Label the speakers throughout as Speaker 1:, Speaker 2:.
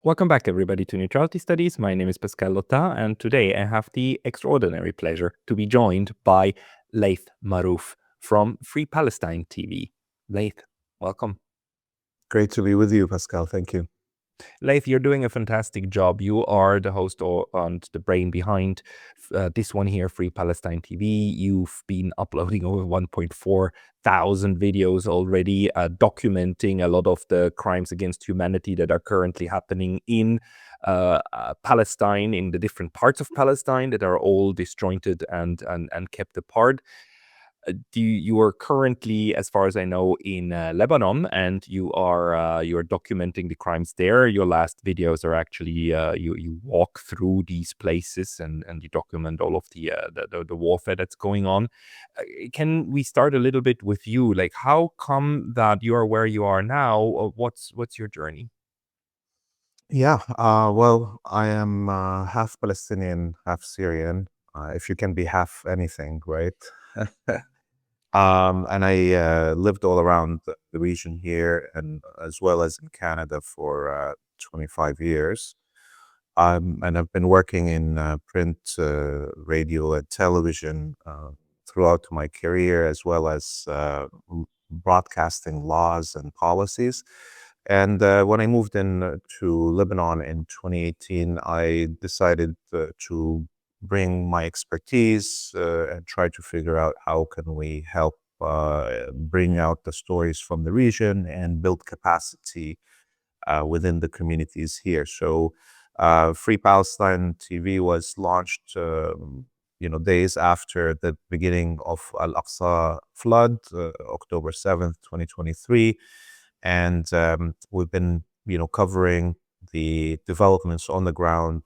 Speaker 1: Welcome back, everybody, to Neutrality Studies. My name is Pascal Lotta, and today I have the extraordinary pleasure to be joined by Leith Marouf from Free Palestine TV. Leith, welcome.
Speaker 2: Great to be with you, Pascal. Thank you.
Speaker 1: Leith, you're doing a fantastic job. You are the host and the brain behind this one here, Free Palestine TV. You've been uploading over 1.4 thousand videos already, documenting a lot of the crimes against humanity that are currently happening in Palestine, in the different parts of Palestine that are all disjointed and kept apart. You are currently, as far as I know, in Lebanon, and you are documenting the crimes there. Your last videos are actually you walk through these places and you document all of the warfare that's going on. Can we start a little bit with you? Like, how come that you are where you are now? What's your journey?
Speaker 2: Yeah, well, I am half Palestinian, half Syrian, if you can be half anything, right? And I lived all around the region here and as well as in Canada for 25 years. And I've been working in print, radio, and television throughout my career, as well as broadcasting laws and policies. And when I moved in to Lebanon in 2018, I decided to bring my expertise and try to figure out how can we help bring out the stories from the region and build capacity within the communities here. So Free Palestine TV was launched, days after the beginning of Al-Aqsa flood, October 7th, 2023. And we've been, covering the developments on the ground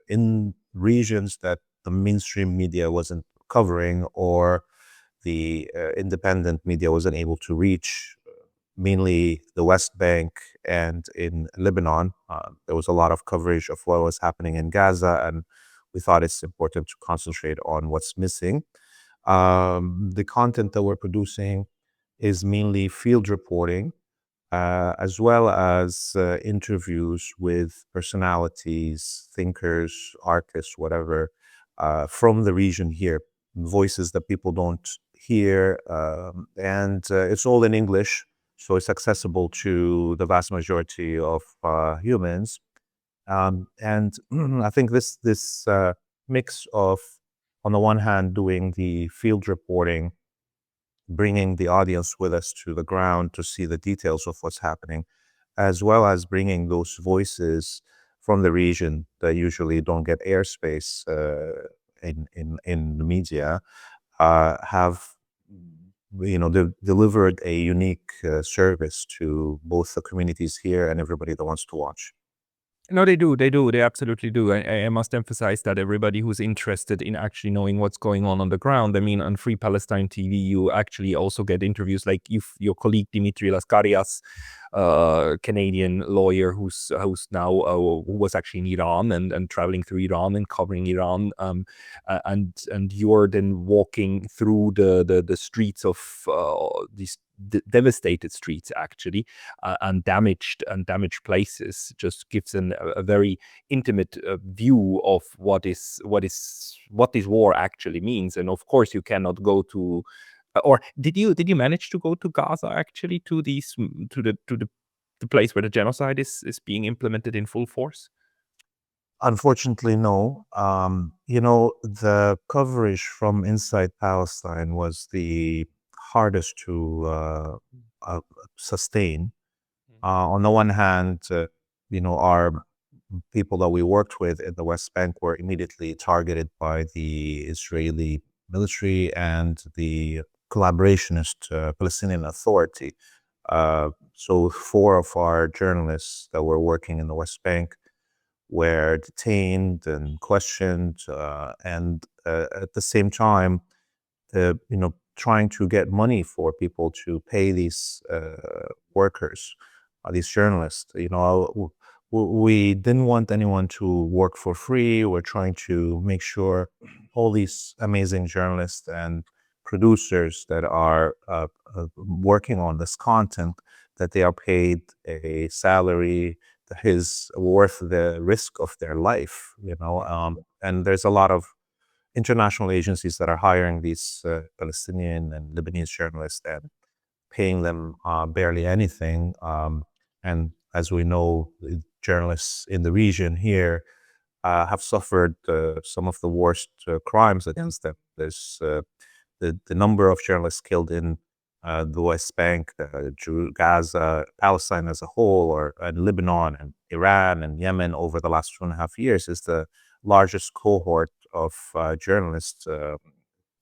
Speaker 2: in regions that the mainstream media wasn't covering or the independent media wasn't able to reach, mainly the West Bank and in Lebanon. There was a lot of coverage of what was happening in Gaza, and we thought it's important to concentrate on what's missing. The content that we're producing is mainly field reporting, as well as interviews with personalities, thinkers, artists, whatever, from the region here, voices that people don't hear. And it's all in English, so it's accessible to the vast majority of humans. And I think this mix of, on the one hand, doing the field reporting, bringing the audience with us to the ground to see the details of what's happening, as well as bringing those voices from the region that usually don't get airspace in the media, have delivered a unique service to both the communities here and everybody that wants to watch.
Speaker 1: No, they do. They do. They absolutely do. I must emphasize that everybody who's interested in actually knowing what's going on the ground. I mean, on Free Palestine TV, you actually also get interviews like your colleague Dimitri Laskarias, Canadian lawyer who's now who was actually in Iran and traveling through Iran and covering Iran. And you're then walking through the streets of these devastated streets actually, and damaged places. Just gives a very intimate view of what this war actually means. And of course you cannot go to, or did you manage to go to Gaza actually, to the place where the genocide is being implemented in full force?
Speaker 2: Unfortunately, no. The coverage from inside Palestine was the hardest to sustain. On the one hand, our people that we worked with in the West Bank were immediately targeted by the Israeli military and the collaborationist Palestinian Authority. So 4 of our journalists that were working in the West Bank were detained and questioned, and at the same time, trying to get money for people to pay these workers, these journalists. We didn't want anyone to work for free. We're trying to make sure all these amazing journalists and producers that are working on this content, that they are paid a salary, his worth the risk of their life, and there's a lot of international agencies that are hiring these Palestinian and Lebanese journalists and paying them barely anything. And as we know, the journalists in the region here have suffered some of the worst crimes against them. There's the number of journalists killed in the West Bank, Gaza, Palestine as a whole, or Lebanon and Iran and Yemen over the last 2.5 years is the largest cohort of journalists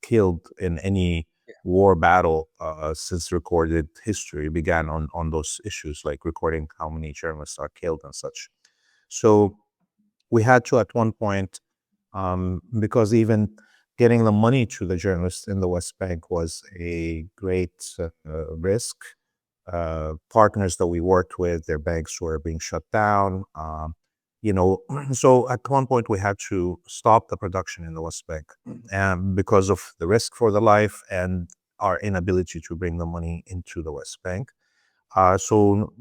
Speaker 2: killed in any war battle since recorded history began on those issues, like recording how many journalists are killed and such. So we had to at one point, because even getting the money to the journalists in the West Bank was a great risk. Partners that we worked with, their banks were being shut down. So at one point we had to stop the production in the West Bank, because of the risk for the life and our inability to bring the money into the West Bank. So,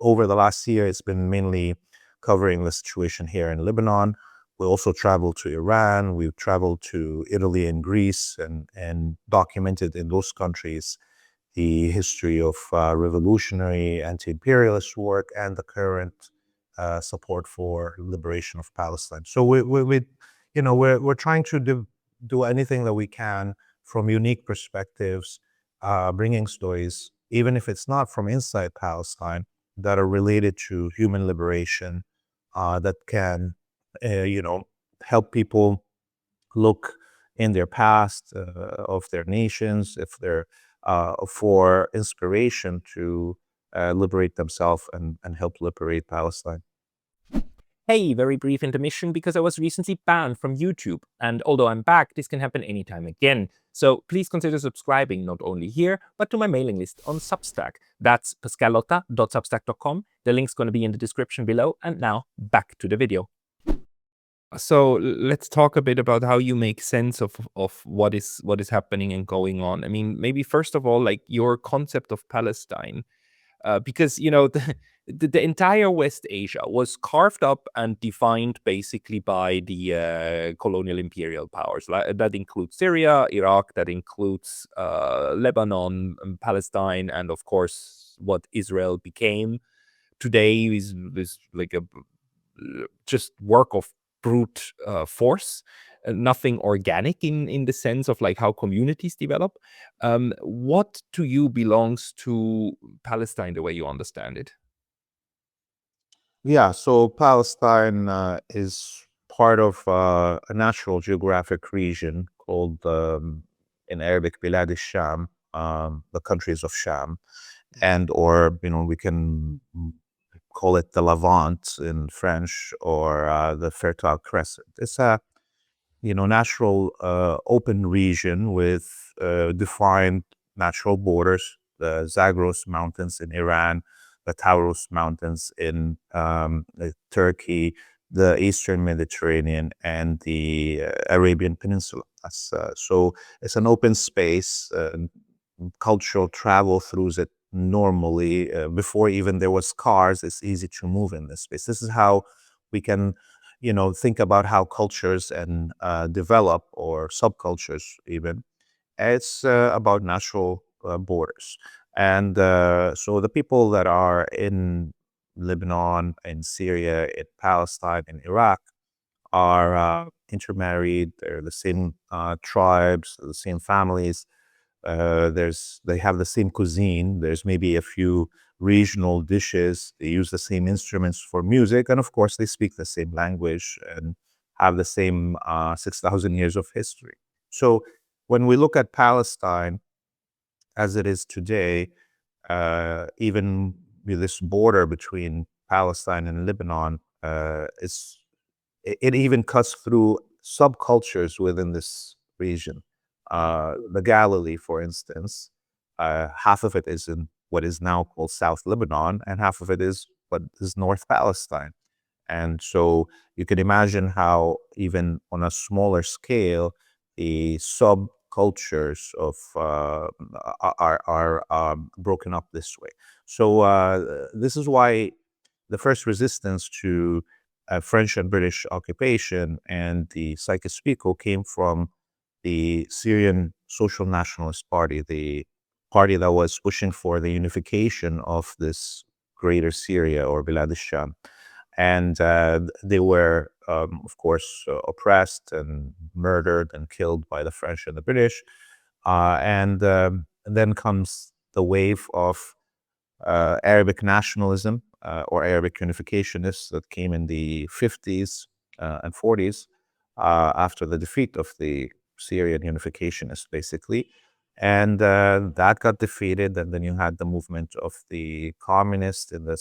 Speaker 2: over the last year, it's been mainly covering the situation here in Lebanon. We also traveled to Iran. We've traveled to Italy and Greece and documented in those countries the history of revolutionary anti-imperialist work and the current support for liberation of Palestine. So we're trying to do anything that we can from unique perspectives, bringing stories, even if it's not from inside Palestine, that are related to human liberation, that can, help people look in their past of their nations, if they're for inspiration to liberate themselves and help liberate Palestine.
Speaker 1: Hey, very brief intermission because I was recently banned from YouTube, and although I'm back, this can happen anytime again. So please consider subscribing not only here, but to my mailing list on Substack. That's pascalotta.substack.com. The link's going to be in the description below, and now back to the video. So let's talk a bit about how you make sense of what is happening and going on. I mean, maybe first of all, like your concept of Palestine, because the entire West Asia was carved up and defined basically by the colonial imperial powers. That includes Syria, Iraq, that includes Lebanon, Palestine, and of course what Israel became today is like a just work of brute force, nothing organic in the sense of like how communities develop. What to you belongs to Palestine the way you understand it?
Speaker 2: Yeah, so Palestine is part of a natural geographic region called, in Arabic, Bilad al-Sham, the countries of Sham, and or we can call it the Levant in French, or the Fertile Crescent. It's a natural open region with defined natural borders: the Zagros Mountains in Iran, the Taurus Mountains in Turkey, the Eastern Mediterranean, and the Arabian Peninsula. So it's an open space. Cultural travel through it normally. Before even there was cars, it's easy to move in this space. This is how we can think about how cultures and develop, or subcultures even. It's about natural borders. And so the people that are in Lebanon, in Syria, in Palestine, in Iraq are intermarried. They're the same tribes, the same families. They have the same cuisine. There's maybe a few regional dishes. They use the same instruments for music, and of course, they speak the same language and have the same 6,000 years of history. So, when we look at Palestine as it is today, even with this border between Palestine and Lebanon, it even cuts through subcultures within this region. The Galilee, for instance, half of it is in what is now called South Lebanon, and half of it is what is North Palestine. And so you can imagine how, even on a smaller scale, the subcultures of are broken up this way. So this is why the first resistance to French and British occupation and the Psychic-Pico came from the Syrian Social Nationalist Party, the party that was pushing for the unification of this greater Syria or Bilad al-Sham. And they were, of course, oppressed and murdered and killed by the French and the British. And then comes the wave of Arabic nationalism or Arabic unificationists that came in the 50s and 40s after the defeat of the Syrian unificationists, basically. And that got defeated. And then you had the movement of the communists in the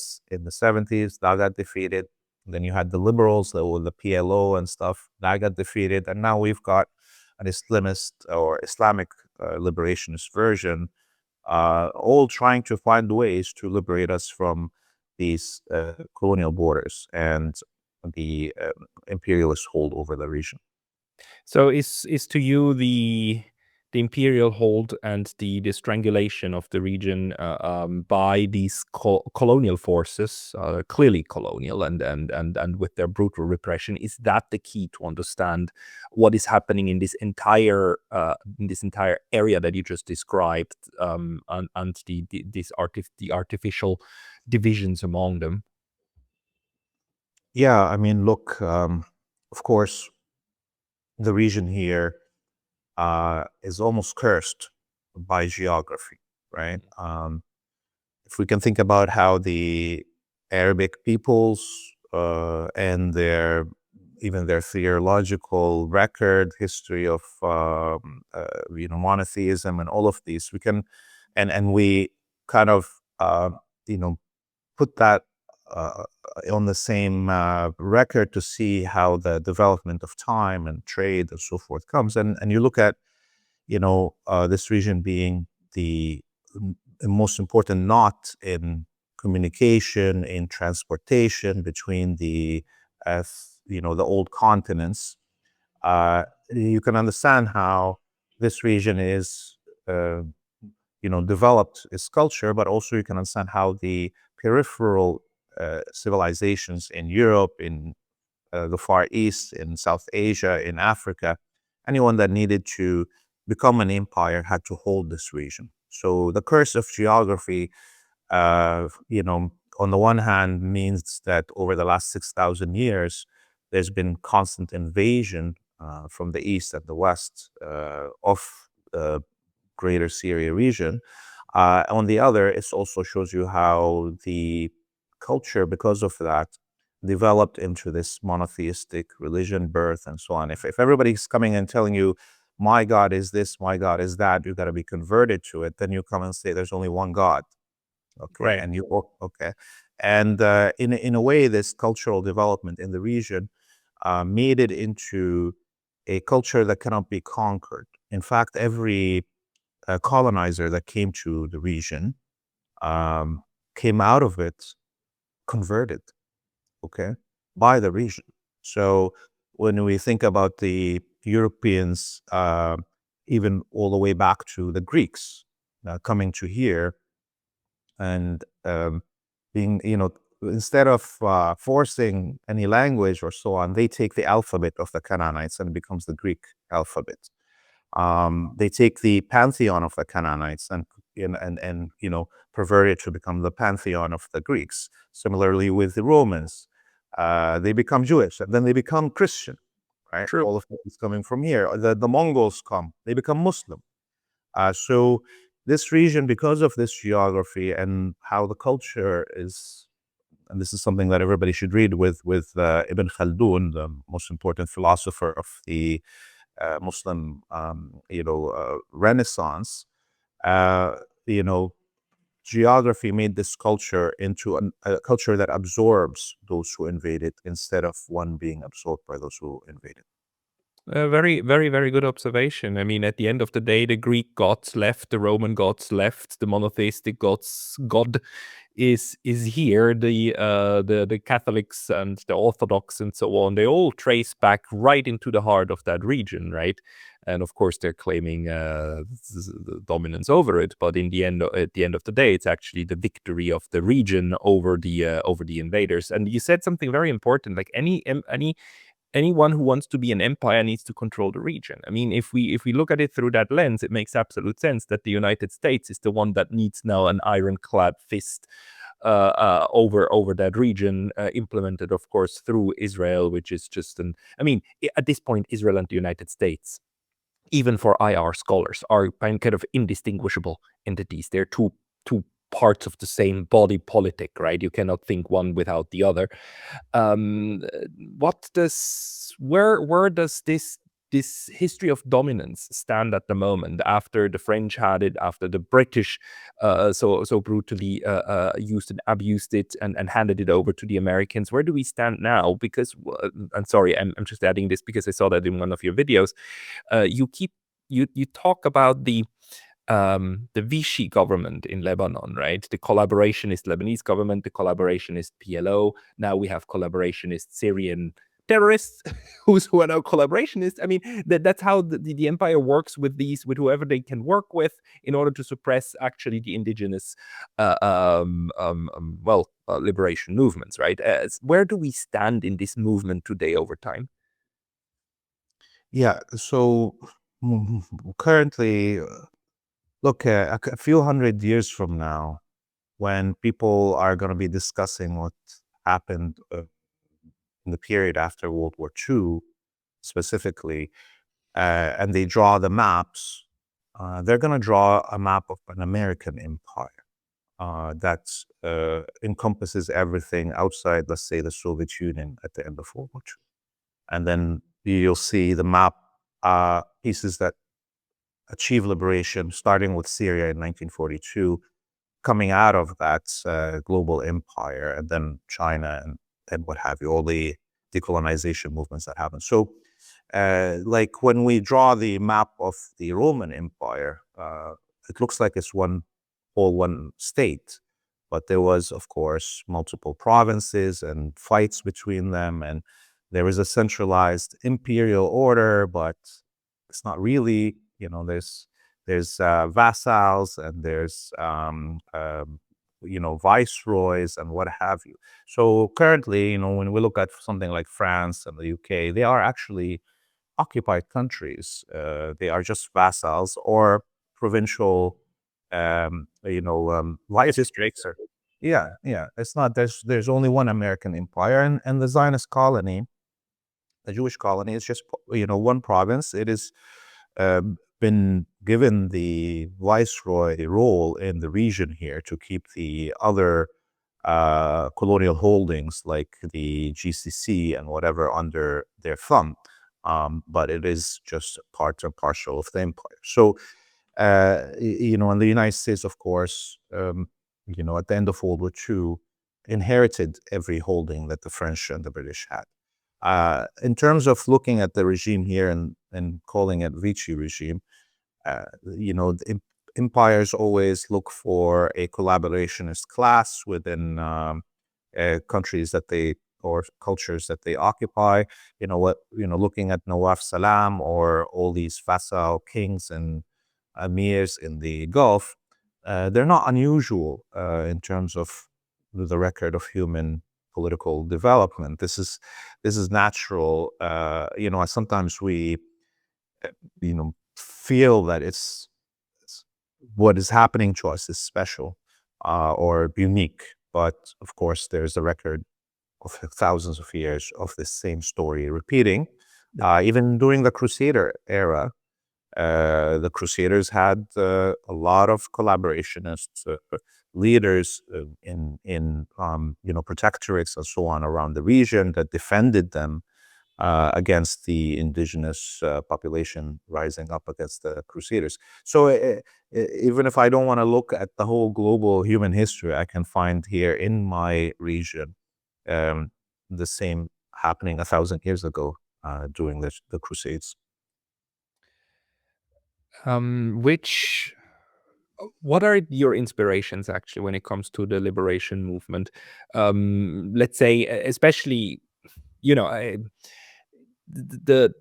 Speaker 2: 70s. That got defeated. And then you had the liberals, the PLO and stuff. That got defeated. And now we've got an Islamist or Islamic liberationist version, all trying to find ways to liberate us from these colonial borders and the imperialist hold over the region.
Speaker 1: So is to you the imperial hold and the strangulation of the region by these colonial forces, clearly colonial and with their brutal repression, is that the key to understand what is happening in this entire area that you just described, and the artificial divisions among them?
Speaker 2: Yeah, I mean, look, of course, the region here is almost cursed by geography, right? If we can think about how the Arabic peoples and even their theological record, history of monotheism and all of these, we can and we kind of put that on the same record to see how the development of time and trade and so forth comes. And you look at, this region being the most important knot in communication, in transportation between the old continents. You can understand how this region is, developed its culture, but also you can understand how the peripheral civilizations in Europe, in the Far East, in South Asia, in Africa, anyone that needed to become an empire had to hold this region. So the curse of geography, on the one hand, means that over the last 6,000 years, there's been constant invasion from the east and the west of the greater Syria region. On the other, it also shows you how the culture, because of that, developed into this monotheistic religion, birth, and so on. If everybody's coming and telling you, my God is this, my God is that, you got to be converted to it, then you come and say there's only one God. Okay.
Speaker 1: Right.
Speaker 2: And okay. And in a way, this cultural development in the region made it into a culture that cannot be conquered. In fact, every colonizer that came to the region came out of it converted, okay, by the region. So when we think about the Europeans, even all the way back to the Greeks coming to here and being, instead of forcing any language or so on, they take the alphabet of the Canaanites and it becomes the Greek alphabet. They take the pantheon of the Canaanites and pervert it to become the pantheon of the Greeks. Similarly with the Romans, they become Jewish and then they become Christian, right?
Speaker 1: True.
Speaker 2: All of it is coming from here. The Mongols come, they become Muslim. So this region, because of this geography and how the culture is, and this is something that everybody should read with Ibn Khaldun, the most important philosopher of the Muslim, Renaissance, geography made this culture into a culture that absorbs those who invade it instead of one being absorbed by those who invade it.
Speaker 1: Very, very, very good observation. I mean, at the end of the day, the Greek gods left, the Roman gods left, the monotheistic God is here. The Catholics and the Orthodox and so on, they all trace back right into the heart of that region, right? And of course, they're claiming dominance over it. But in the end, at the end of the day, it's actually the victory of the region over the invaders. And you said something very important, like anyone who wants to be an empire needs to control the region. I mean, if we look at it through that lens, it makes absolute sense that the United States is the one that needs now an ironclad fist over that region, implemented, of course, through Israel, which is just I mean, at this point, Israel and the United States, even for IR scholars, are kind of indistinguishable entities. They're two parts of the same body politic, right? You cannot think one without the other. Where does this history of dominance stand at the moment, after the French had it, after the British so brutally used and abused it and handed it over to the Americans? Where do we stand now? Because I'm sorry, I'm just adding this because I saw that in one of your videos. You talk about the Vichy government in Lebanon, right? The collaborationist Lebanese government, the collaborationist PLO. Now we have collaborationist Syrian terrorists who are now collaborationists. I mean, that's how the empire works with whoever they can work with in order to suppress actually the indigenous liberation movements, right? Where do we stand in this movement today over time?
Speaker 2: Yeah, so currently, look, a few hundred years from now, when people are going to be discussing what happened in the period after World War II, specifically, and they draw the maps, they're going to draw a map of an American empire that encompasses everything outside, let's say, the Soviet Union at the end of World War II. And then you'll see the map pieces that achieve liberation, starting with Syria in 1942, coming out of that global empire, and then China and what have you, all the decolonization movements that happened. So, like when we draw the map of the Roman Empire, it looks like it's one state, but there was, of course, multiple provinces and fights between them, and there is a centralized imperial order, but it's not really. You know, there's vassals, and there's viceroys and what have you. So currently, when we look at something like France and the UK, they are actually occupied countries. They are just vassals or provincial, vice districts. Yeah. It's not. There's only one American empire, and the Zionist colony, the Jewish colony, is just one province. It is been given the viceroy role in the region here to keep the other colonial holdings like the GCC and whatever under their thumb. But it is just part and parcel of the empire. So, and the United States, of course, at the end of World War II, inherited every holding that the French and the British had. In terms of looking at the regime here and calling it Vichy regime, the empires always look for a collaborationist class within countries that they or cultures that they occupy. Looking at Nawaf Salam or all these vassal kings and emirs in the Gulf, they're not unusual in terms of the record of human political development. This is natural. Sometimes we, feel that it's what is happening to us is special or unique. But of course, there's a record of thousands of years of this same story repeating. Even during the Crusader era, the Crusaders had a lot of collaborationists, leaders in protectorates and so on around the region that defended them against the indigenous population rising up against the Crusaders. So even if I don't want to look at the whole global human history, I can find here in my region the same happening 1,000 years ago during the Crusades.
Speaker 1: Which What are your inspirations actually when it comes to the liberation movement? Let's say, especially, you know, the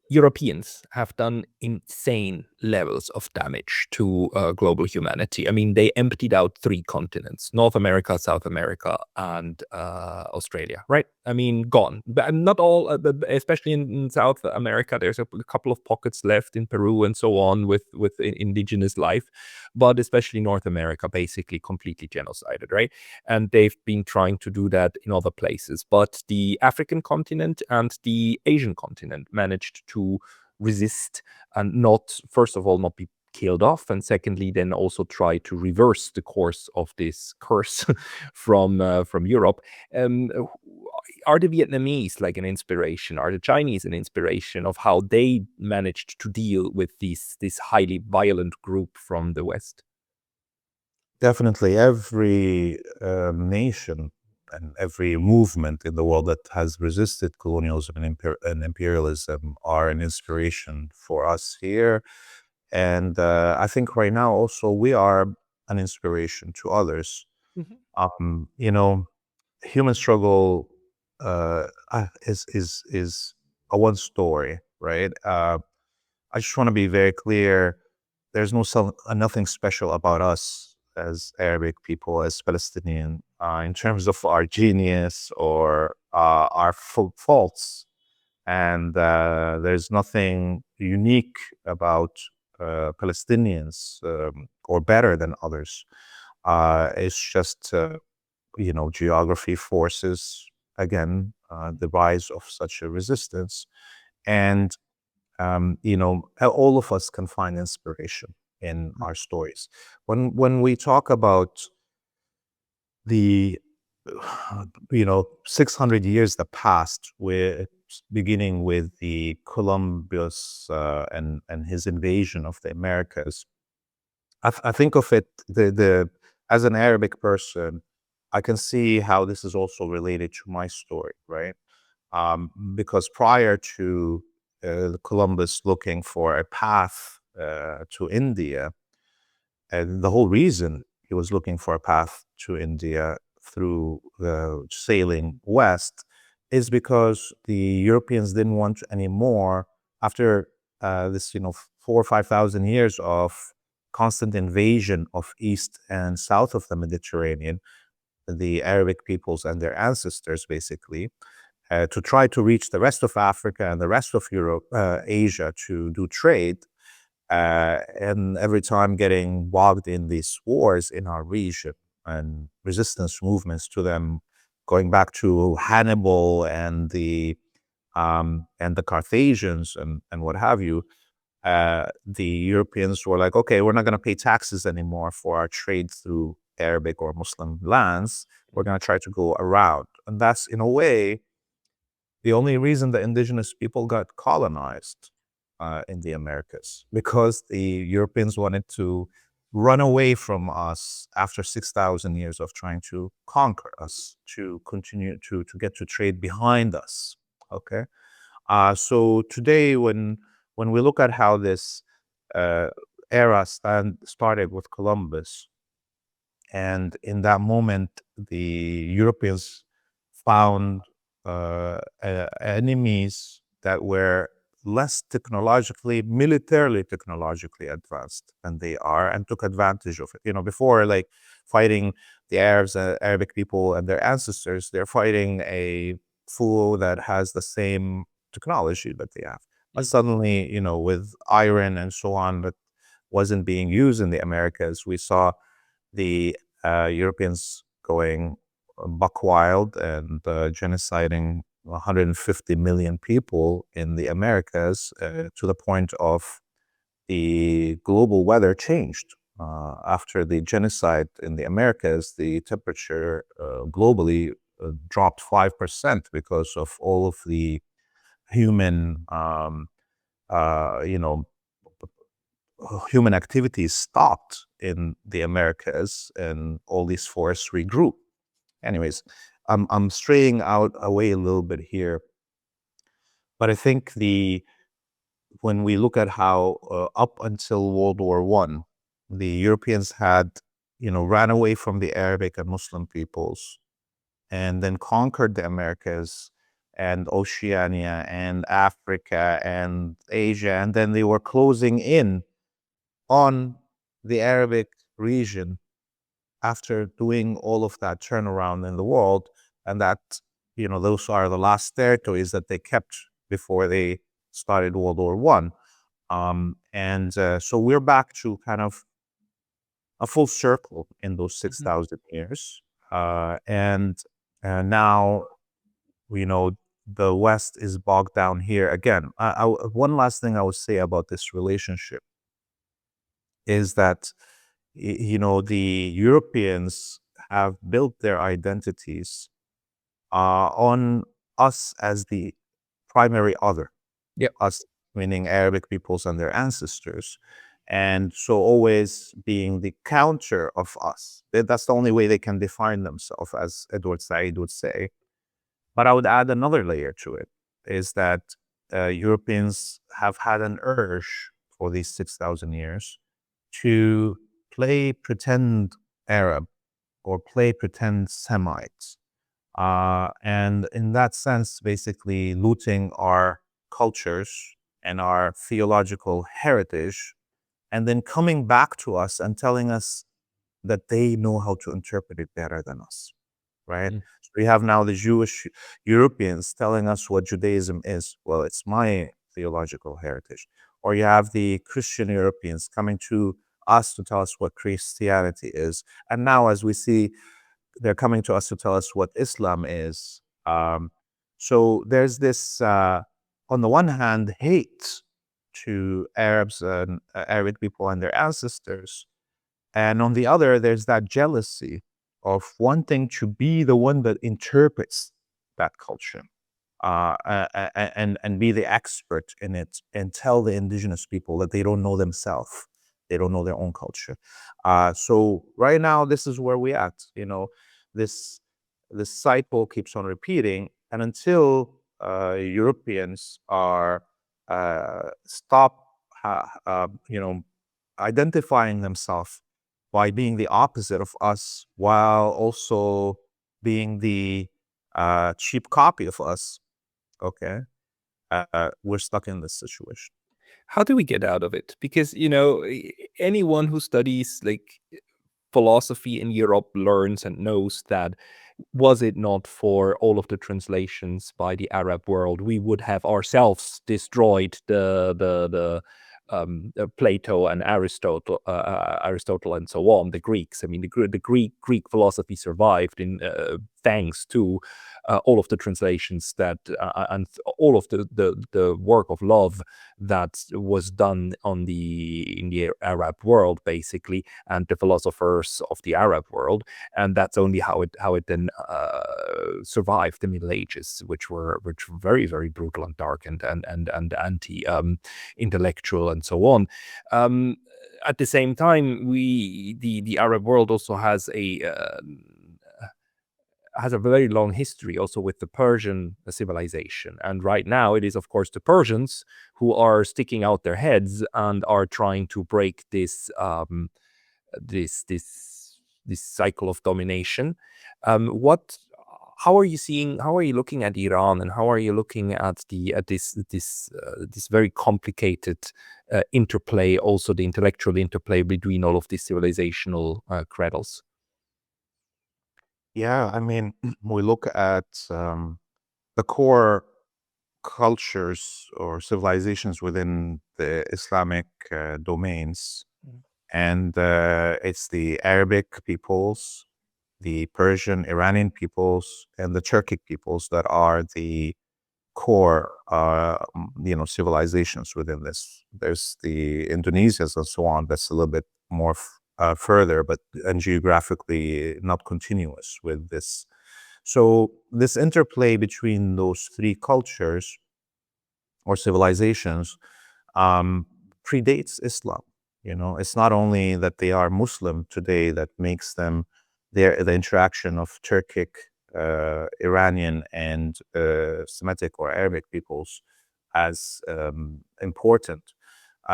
Speaker 1: Europeans have done insane levels of damage to global humanity. I mean, they emptied out 3 continents: North America, South America, and Australia, right? I mean, gone. But not all, but especially in South America, there's a couple of pockets left in Peru and so on with indigenous life. But especially North America, basically completely genocided, right? And they've been trying to do that in other places. But the African continent and the Asian continent managed to resist and not, first of all, not be killed off, and secondly, then also try to reverse the course of this curse from Europe. Um, are the Vietnamese like an inspiration? Are the Chinese an inspiration of how they managed to deal with this highly violent group from the West?
Speaker 2: Definitely, every nation and every movement in the world that has resisted colonialism and imperialism are an inspiration for us here. And I think right now also we are an inspiration to others.
Speaker 1: Mhm.
Speaker 2: You know, human struggle is a one story, right? I just want to be very clear. There's nothing special about us as Arabic people, as Palestinian, in terms of our genius or our faults. And there's nothing unique about Palestinians or better than others. It's just, geography forces, again, the rise of such a resistance. And all of us can find inspiration in our stories. When we talk about the 600 years that passed, with beginning with the Columbus and his invasion of the Americas, I think of it the as an Arabic person, I can see how this is also related to my story, right? Because prior to Columbus looking for a path to India, and the whole reason he was looking for a path to India through sailing west is because the Europeans didn't want anymore, after this, 4 or 5 thousand years of constant invasion of east and south of the Mediterranean, the Arabic peoples and their ancestors, basically, to try to reach the rest of Africa and the rest of Europe, Asia, to do trade, and every time getting bogged in these wars in our region and resistance movements to them, going back to Hannibal and the Carthagins and what have you. The Europeans were like, okay, we're not going to pay taxes anymore for our trade through Arabic or Muslim lands. We're going to try to go around. And that's, in a way, the only reason the indigenous people got colonized in the Americas, because the Europeans wanted to run away from us after 6,000 years of trying to conquer us, to continue to get to trade behind us. Okay. So today, when we look at how this uh, era started with Columbus, and in that moment, the Europeans found enemies that were less militarily technologically advanced than they are, and took advantage of it. Before, like, fighting the Arabs, Arabic people and their ancestors, they're fighting a foe that has the same technology that they have. But suddenly, with iron and so on, that wasn't being used in the Americas, we saw the Europeans going buck wild and genociding 150 million people in the Americas, to the point of the global weather changed. After the genocide in the Americas, the temperature globally dropped 5% because of all of the human, you know, human activities stopped in the Americas, and all these forests regrew. Anyways, I'm straying out away a little bit here, but I think when we look at how up until World War I, the Europeans had, ran away from the Arabic and Muslim peoples and then conquered the Americas and Oceania and Africa and Asia. And then they were closing in on the Arabic region after doing all of that turnaround in the world. And that, those are the last territories that they kept before they started World War One. So we're back to kind of a full circle in those 6,000 years. And now, the West is bogged down here again. One last thing I would say about this relationship is that, the Europeans have built their identities on us as the primary other.
Speaker 1: Yep.
Speaker 2: Us meaning Arabic peoples and their ancestors. And so always being the counter of us. That's the only way they can define themselves, as Edward Said would say. But I would add another layer to it, is that Europeans have had an urge for these 6,000 years to play pretend Arab or play pretend Semites. And in that sense, basically looting our cultures and our theological heritage, and then coming back to us and telling us that they know how to interpret it better than us, right? So we have now the Jewish Europeans telling us what Judaism is. Well, it's my theological heritage. Or you have the Christian Europeans coming to us to tell us what Christianity is. And now, as we see, they're coming to us to tell us what Islam is. So there's this, on the one hand, hate to Arabs and Arabic people and their ancestors. And on the other, there's that jealousy of wanting to be the one that interprets that culture and be the expert in it and tell the indigenous people that they don't know themselves. They don't know their own culture. So right now, this is where we at. This cycle keeps on repeating, and until Europeans are stop, identifying themselves by being the opposite of us, while also being the cheap copy of us, okay, we're stuck in this situation.
Speaker 1: How do we get out of it? Because, anyone who studies like philosophy in Europe learns and knows that was it not for all of the translations by the Arab world, we would have ourselves destroyed the Plato and Aristotle and so on, the Greeks. I mean, the Greek philosophy survived in thanks to all of the translations that and all of the work of love that was done in the Arab world, basically, and the philosophers of the Arab world, and that's only how it then survived the Middle Ages, which were very, very brutal and dark and anti intellectual and so on. At the same time, the Arab world also has a very long history also with the Persian civilization. And right now it is, of course, the Persians who are sticking out their heads and are trying to break this cycle of domination. How are you looking at Iran, and how are you looking at this very complicated interplay, also the intellectual interplay between all of these civilizational cradles?
Speaker 2: Yeah, I mean, we look at the core cultures or civilizations within the Islamic domains, and it's the Arabic peoples, the Persian, Iranian peoples, and the Turkic peoples that are the core, civilizations within this. There's the Indonesias and so on. That's a little bit more further, but and geographically not continuous with this. So this interplay between those three cultures or civilizations predates Islam. It's not only that they are Muslim today that makes them the interaction of Turkic, Iranian, and Semitic or Arabic peoples as important.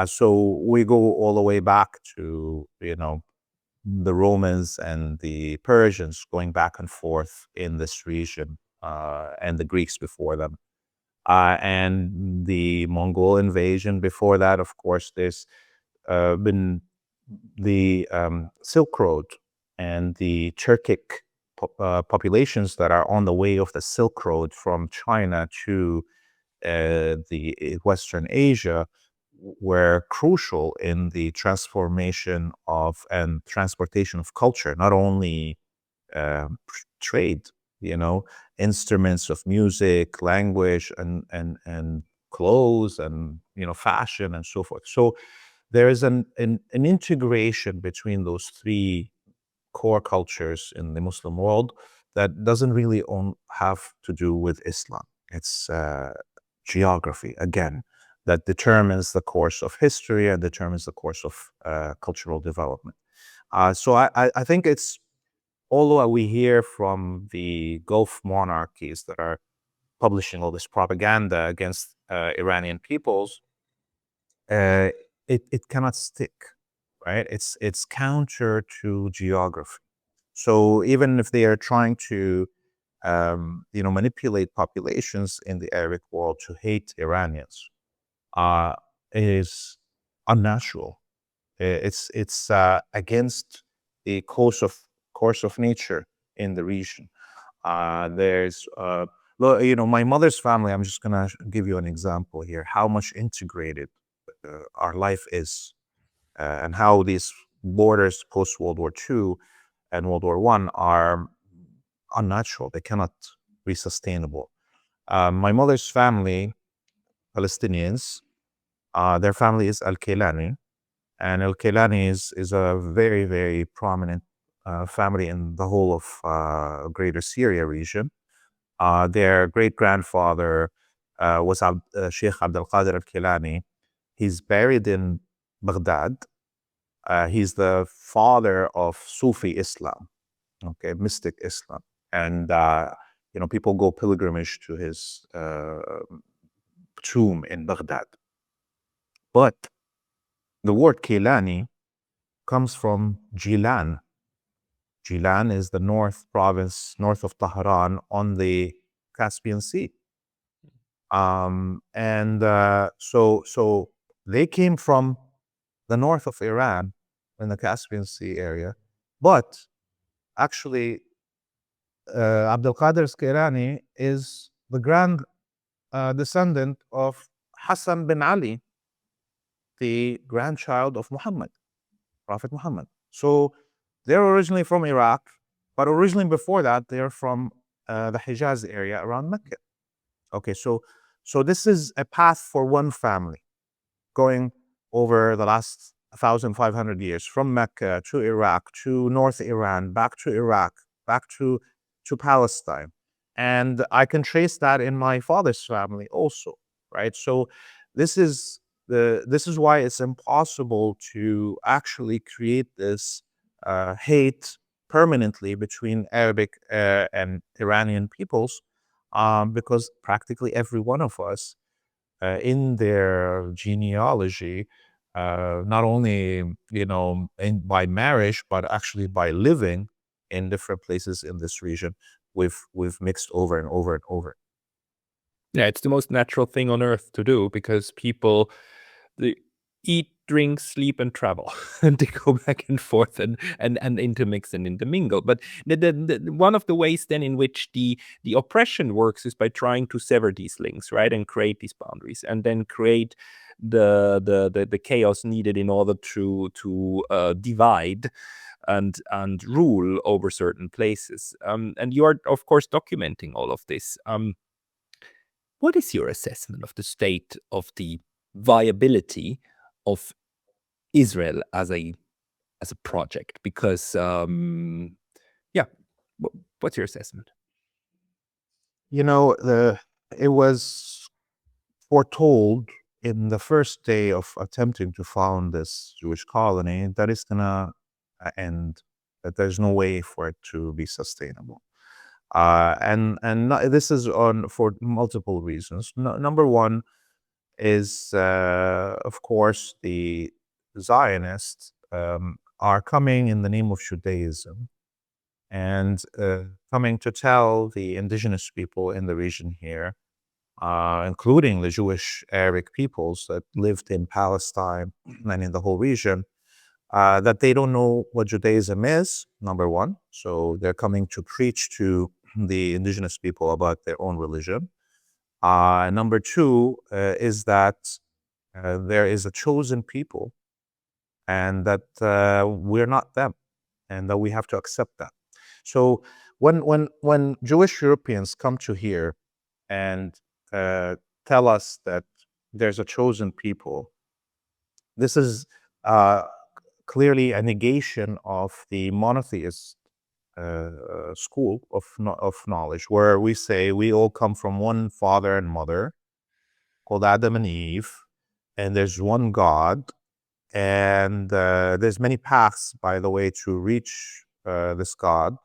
Speaker 2: So we go all the way back to, the Romans and the Persians going back and forth in this region, and the Greeks before them. And the Mongol invasion before that, of course, there's been the Silk Road and the Turkic populations that are on the way of the Silk Road from China to the Western Asia were crucial in the transformation of and transportation of culture, not only trade, instruments of music, language, and clothes, and fashion, and so forth. So there is an integration between those three core cultures in the Muslim world that doesn't really have to do with Islam. It's geography, again, that determines the course of history and determines the course of cultural development. So I think it's, although we hear from the Gulf monarchies that are publishing all this propaganda against Iranian peoples, it cannot stick, right? It's counter to geography. So even if they are trying to manipulate populations in the Arabic world to hate Iranians, it is unnatural. It's against the course of nature in the region. There's my mother's family. I'm just gonna give you an example here. How much integrated our life is, and how these borders post World War II and World War I are unnatural. They cannot be sustainable. My mother's family, Palestinians, their family is Al-Kailani, and Al-Kailani is a very, very prominent family in the whole of Greater Syria region. Their great-grandfather was Sheikh Abdul Qadir Al-Kailani. He's buried in Baghdad. He's the father of Sufi Islam, okay, mystic Islam. And, people go pilgrimage to his tomb in Baghdad. But the word Kailani comes from Gilan. Gilan is the north province, north of Tehran, on the Caspian Sea. So they came from the north of Iran in the Caspian Sea area, but actually Abdul Qadir Kailani is the grand descendant of Hassan bin Ali, the grandchild of Muhammad, Prophet Muhammad. So they're originally from Iraq, but originally before that, they're from the Hijaz area around Mecca. Okay, so this is a path for one family going over the last 1,500 years from Mecca to Iraq to North Iran, back to Iraq, back to Palestine. And I can trace that in my father's family also, right? So this is why it's impossible to actually create this hate permanently between Arabic and Iranian peoples, because practically every one of us in their genealogy, not only by marriage, but actually by living in different places in this region, we've mixed over and over and over.
Speaker 1: Yeah, it's the most natural thing on earth to do because people they eat, drink, sleep, and travel, and they go back and forth and intermix and intermingle. But one of the ways then in which the oppression works is by trying to sever these links, right, and create these boundaries, and then create the chaos needed in order to divide and rule over certain places. And you are, of course, documenting all of this. What is your assessment of the state of the viability of Israel as a project? Because yeah, what's your assessment?
Speaker 2: It was foretold in the first day of attempting to found this Jewish colony that it's gonna end, that there's no way for it to be sustainable. And this is for multiple reasons. Number one, is, of course, the Zionists are coming in the name of Judaism and coming to tell the indigenous people in the region here, including the Jewish Arabic peoples that lived in Palestine and in the whole region, that they don't know what Judaism is, number one. So they're coming to preach to the indigenous people about their own religion. Number two is that there is a chosen people and that we're not them and that we have to accept that. So when Jewish Europeans come to here and tell us that there's a chosen people, this is clearly a negation of the monotheist school of knowledge, where we say we all come from one father and mother called Adam and Eve, and there's one God, and there's many paths, by the way, to reach this God.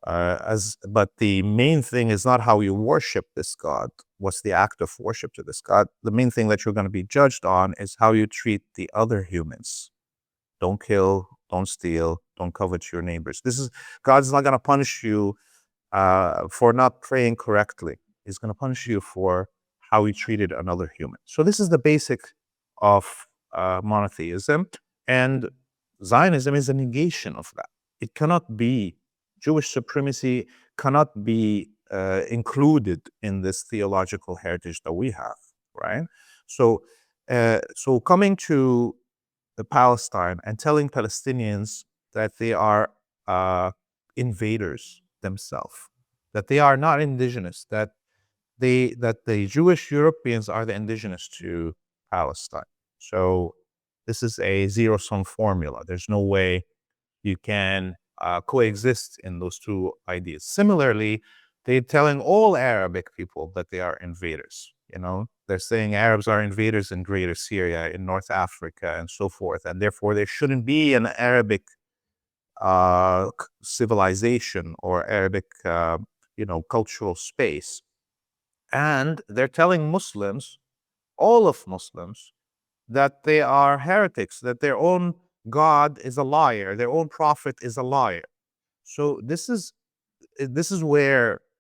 Speaker 2: But the main thing is not how you worship this God. What's the act of worship to this God? The main thing that you're going to be judged on is how you treat the other humans. Don't kill, don't steal, don't covet your neighbors. God's not going to punish you for not praying correctly. He's going to punish you for how you treated another human. So this is the basic of monotheism, and Zionism is a negation of that. It cannot be. Jewish supremacy cannot be included in this theological heritage that we have, right? So coming to Palestine and telling Palestinians that they are invaders themselves, that they are not indigenous, that the Jewish Europeans are the indigenous to Palestine. So this is a zero-sum formula. There's no way you can coexist in those two ideas. Similarly, they're telling all Arabic people that they are invaders. They're saying Arabs are invaders in Greater Syria, in North Africa, and so forth, and therefore there shouldn't be an Arabic civilization or Arabic, cultural space. And they're telling Muslims, all of Muslims, that they are heretics, that their own God is a liar, their own prophet is a liar. So this is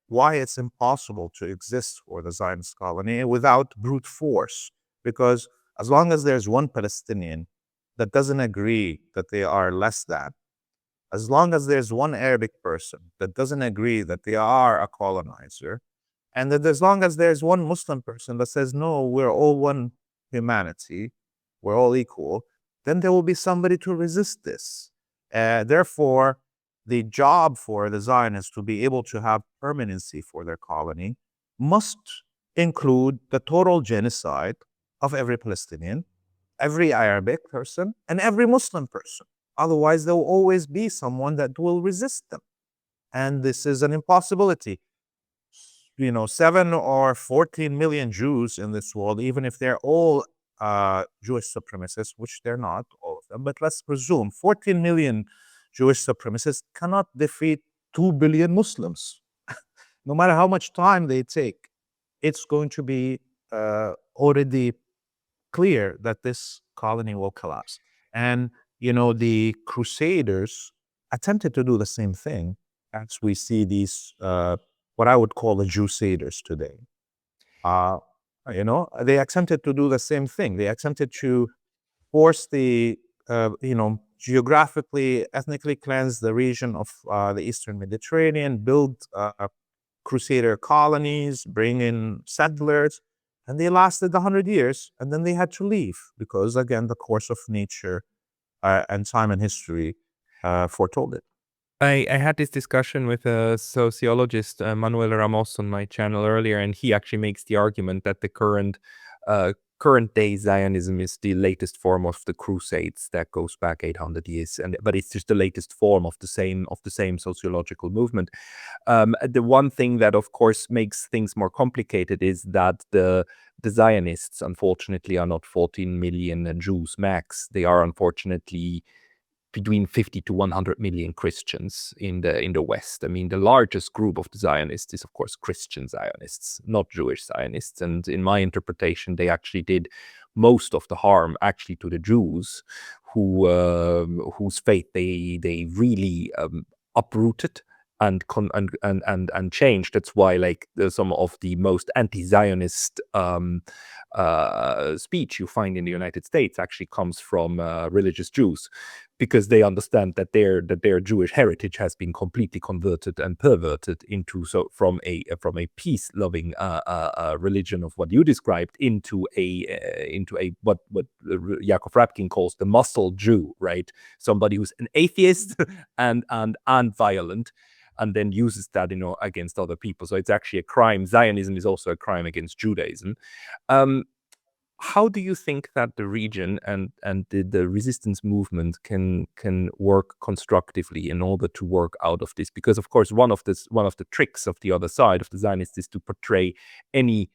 Speaker 2: why it's impossible to exist for the Zionist colony without brute force. Because as long as there's one Palestinian that doesn't agree that they are less than, as long as there's one Arabic person that doesn't agree that they are a colonizer, and that as long as there's one Muslim person that says, no, we're all one humanity, we're all equal, then there will be somebody to resist this. Therefore, the job for the Zionists to be able to have permanency for their colony must include the total genocide of every Palestinian, every Arabic person, and every Muslim person. Otherwise, there will always be someone that will resist them. And this is an impossibility. 7 or 14 million Jews in this world, even if they're all Jewish supremacists, which they're not, all of them, but let's presume 14 million Jewish supremacists cannot defeat 2 billion Muslims. No matter how much time they take, it's going to be already clear that this colony will collapse. And, the Crusaders attempted to do the same thing, as we see these, what I would call the Jewsaders today. They attempted to do the same thing. They attempted to force the, geographically, ethnically cleanse the region of the Eastern Mediterranean, build Crusader colonies, bring in settlers, and they lasted 100 years, and then they had to leave because, again, the course of nature and time and history foretold it.
Speaker 1: I had this discussion with a sociologist, Manuel Ramos, on my channel earlier, and he actually makes the argument that the current day Zionism is the latest form of the Crusades that goes back 800 years, but it's just the latest form of the same sociological movement. The one thing that, of course, makes things more complicated is that the Zionists, unfortunately, are not 14 million Jews max. They are, unfortunately, between 50 to 100 million Christians in the West. I mean, the largest group of the Zionists is, of course, Christian Zionists, not Jewish Zionists. And in my interpretation, they actually did most of the harm actually to the Jews, whose faith they really uprooted and changed. That's why, like, some of the most anti-Zionist speech you find in the United States actually comes from religious Jews, because they understand that their Jewish heritage has been completely converted and perverted into from a peace-loving religion of what you described into a what Yaakov Rapkin calls the muscle Jew, right? Somebody who's an atheist and violent, and then uses that, against other people. So it's actually a crime. Zionism is also a crime against Judaism. How do you think that the region and the resistance movement can work constructively in order to work out of this? Because, of course, one of the tricks of the other side of the Zionists is to portray any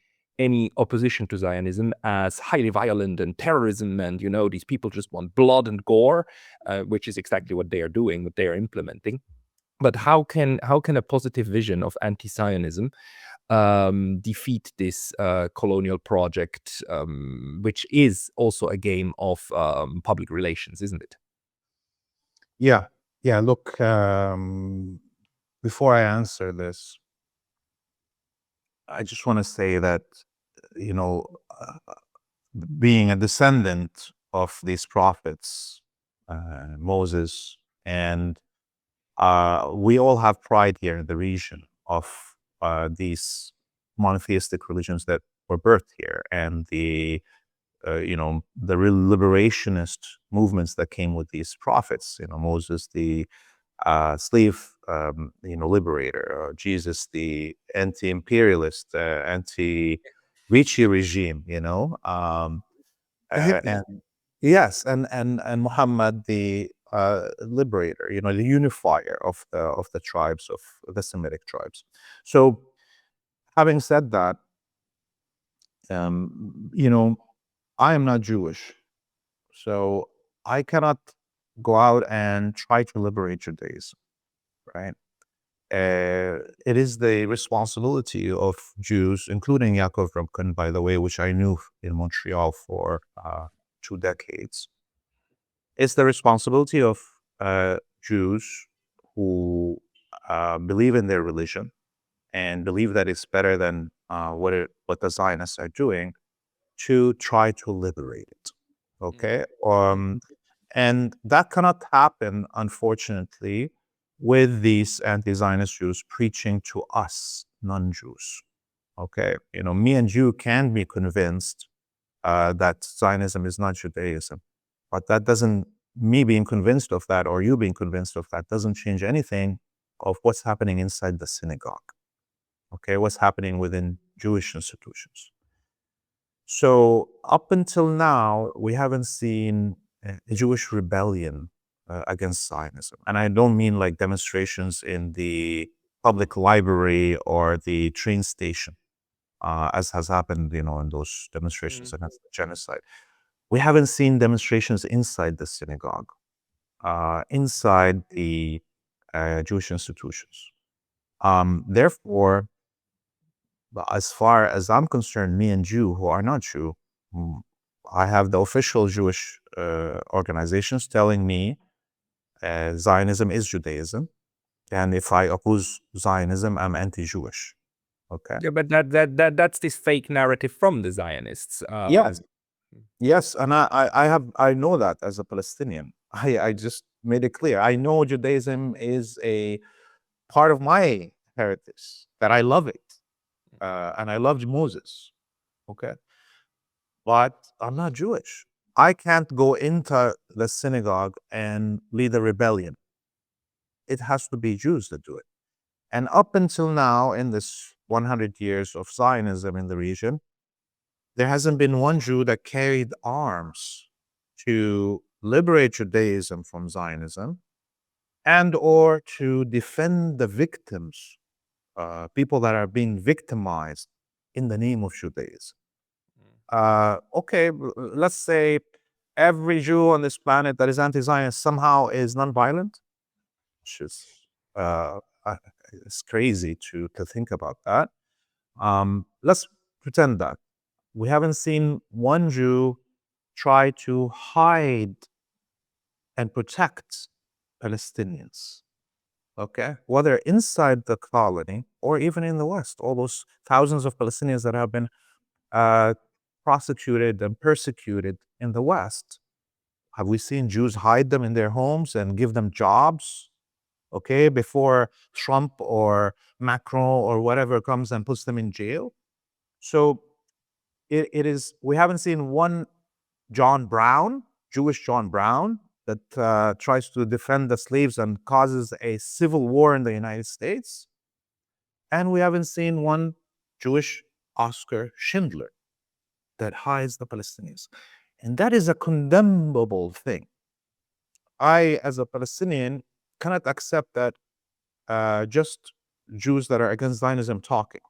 Speaker 1: opposition to Zionism as highly violent and terrorism, and these people just want blood and gore, which is exactly what they are doing, what they are implementing. But how can a positive vision of anti-Zionism defeat this colonial project, which is also a game of public relations, isn't it?
Speaker 2: Yeah. Look, before I answer this, I just want to say that, being a descendant of these prophets, Moses, and we all have pride here in the region of these monotheistic religions that were birthed here, and the real liberationist movements that came with these prophets. Moses, the slave, liberator; Jesus, the anti-imperialist, anti-Vichy regime. And yes, and Muhammad, the liberator, the unifier of the tribes, of the Semitic tribes. So, having said that, I am not Jewish, so I cannot go out and try to liberate Judaism, right? It is the responsibility of Jews, including Yaakov Rapkin, by the way, which I knew in Montreal for 2 decades. It's the responsibility of Jews who believe in their religion and believe that it's better than what the Zionists are doing, to try to liberate it. Okay? And that cannot happen, unfortunately, with these anti-Zionist Jews preaching to us, non-Jews. Okay? Me and you can be convinced that Zionism is not Judaism, but that doesn't, me being convinced of that or you being convinced of that, doesn't change anything of what's happening inside the synagogue. Okay? What's happening within Jewish institutions. So up until now, we haven't seen a Jewish rebellion against Zionism. And I don't mean like demonstrations in the public library or the train station, as has happened, in those demonstrations against the genocide. We haven't seen demonstrations inside the synagogue, inside the Jewish institutions. Therefore, as far as I'm concerned, me and you who are not Jew, I have the official Jewish organizations telling me Zionism is Judaism, and if I oppose Zionism, I'm anti-Jewish. Okay.
Speaker 1: Yeah, but that's this fake narrative from the Zionists.
Speaker 2: Yes, and I know that as a Palestinian. I just made it clear. I know Judaism is a part of my heritage, that I love it, and I loved Moses. Okay. But I'm not Jewish. I can't go into the synagogue and lead a rebellion. It has to be Jews that do it. And up until now, in this 100 years of Zionism in the region, there hasn't been one Jew that carried arms to liberate Judaism from Zionism, and or to defend the victims, people that are being victimized in the name of Judaism. Okay, let's say every Jew on this planet that is anti-Zionist somehow is nonviolent, which is uh, uh, it's crazy to think about that. Let's pretend that we haven't seen one Jew try to hide and protect Palestinians. Okay, whether inside the colony or even in the West, all those thousands of Palestinians that have been uh, prosecuted and persecuted in the West, have we seen Jews hide them in their homes and give them jobs? Okay, before Trump or Macron or whatever comes and puts them in jail. So it is, we haven't seen one John Brown, Jewish John Brown, that tries to defend the slaves and causes a civil war in the United States. And we haven't seen one Jewish Oscar Schindler that hides the Palestinians. And that is a condemnable thing. I, as a Palestinian, cannot accept that just Jews that are against Zionism talking.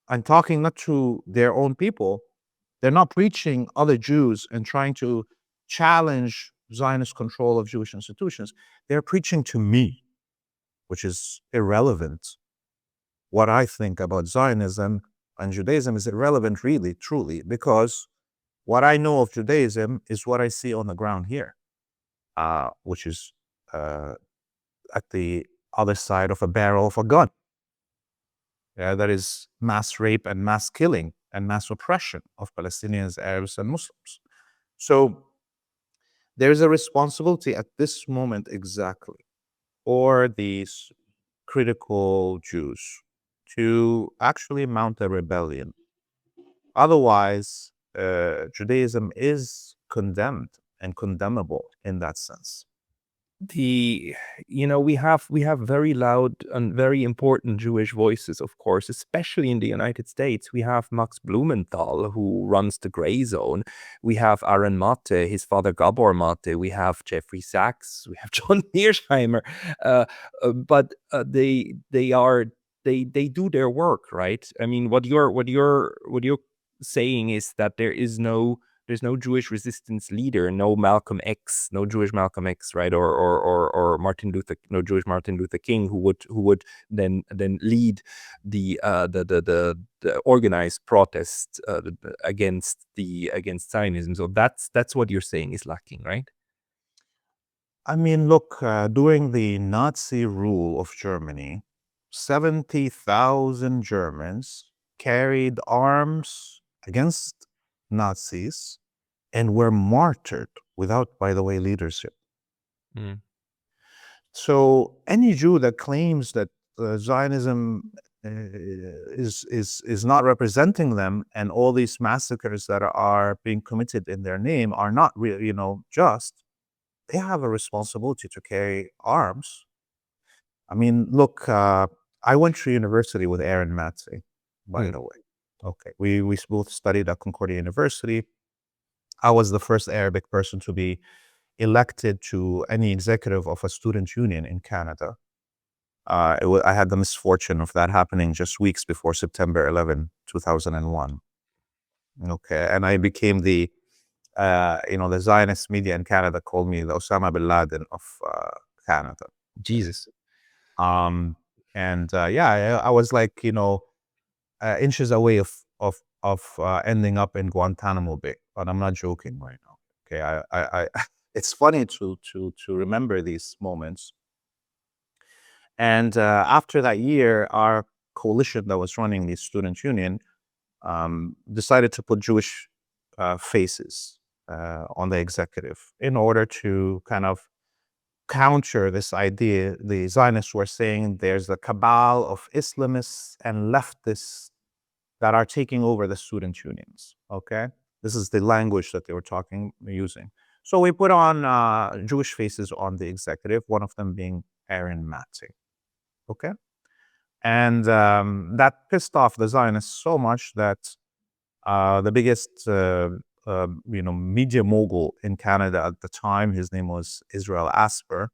Speaker 2: And talking not to their own people, they're not preaching other Jews and trying to challenge Zionist control of Jewish institutions. They're preaching to me, which is irrelevant. What I think about Zionism and Judaism is irrelevant, really, truly, because what I know of Judaism is what I see on the ground here, which is at the other side of a barrel of a gun. Yeah, that is mass rape and mass killing and mass oppression of Palestinians, Arabs, and Muslims. So there is a responsibility at this moment exactly for these critical Jews to actually mount a rebellion. Otherwise, Judaism is condemned and condemnable in that sense.
Speaker 1: The we have very loud and very important Jewish voices, of course, especially in the United States. We have Max Blumenthal, who runs the Gray Zone. We have Aaron Mate, his father Gabor Mate. We have Jeffrey Sachs. We have John Mearsheimer. But they do their work, right? I mean, what you're saying is that there's no Jewish resistance leader, no Malcolm X, no Jewish Malcolm X, right? Or no Jewish Martin Luther King, who would then lead the organized protest against Zionism. So that's what you're saying is lacking, right?
Speaker 2: I mean, look, during the Nazi rule of Germany, 70,000 Germans carried arms against Nazis and were martyred without, by the way, leadership.
Speaker 1: Mm.
Speaker 2: So any Jew that claims that Zionism is not representing them, and all these massacres that are being committed in their name are not really, just, they have a responsibility to carry arms. I mean, look, I went to university with Aaron Matze, by the way. Okay, we both studied at Concordia University. I was the first Arabic person to be elected to any executive of a student union in Canada. I had the misfortune of that happening just weeks before September 11, 2001. Okay, and I became the Zionist media in Canada called me the Osama bin Laden of Canada.
Speaker 1: Jesus.
Speaker 2: I was like, inches away of ending up in Guantanamo Bay, but I'm not joking right now. Okay, I it's funny to remember these moments. And after that year, our coalition that was running the student union decided to put Jewish faces on the executive in order to kind of counter this idea. The Zionists were saying there's a cabal of Islamists and leftists that are taking over the student unions. Okay, this is the language that they were using. So we put on Jewish faces on the executive, one of them being Aaron Matze. Okay, and that pissed off the Zionists so much that the biggest media mogul in Canada at the time, his name was Israel Asper,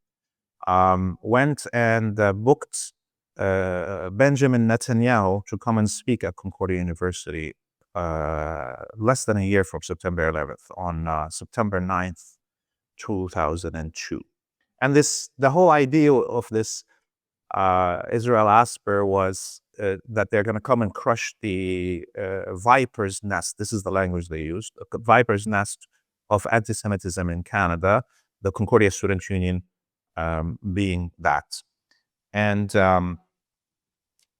Speaker 2: went and booked Benjamin Netanyahu to come and speak at Concordia University less than a year from September 11th, on September 9th, 2002. And the whole idea of this Israel Asper was that they're going to come and crush the viper's nest. This is the language they used. The viper's nest of anti-Semitism in Canada, the Concordia Student Union being that. And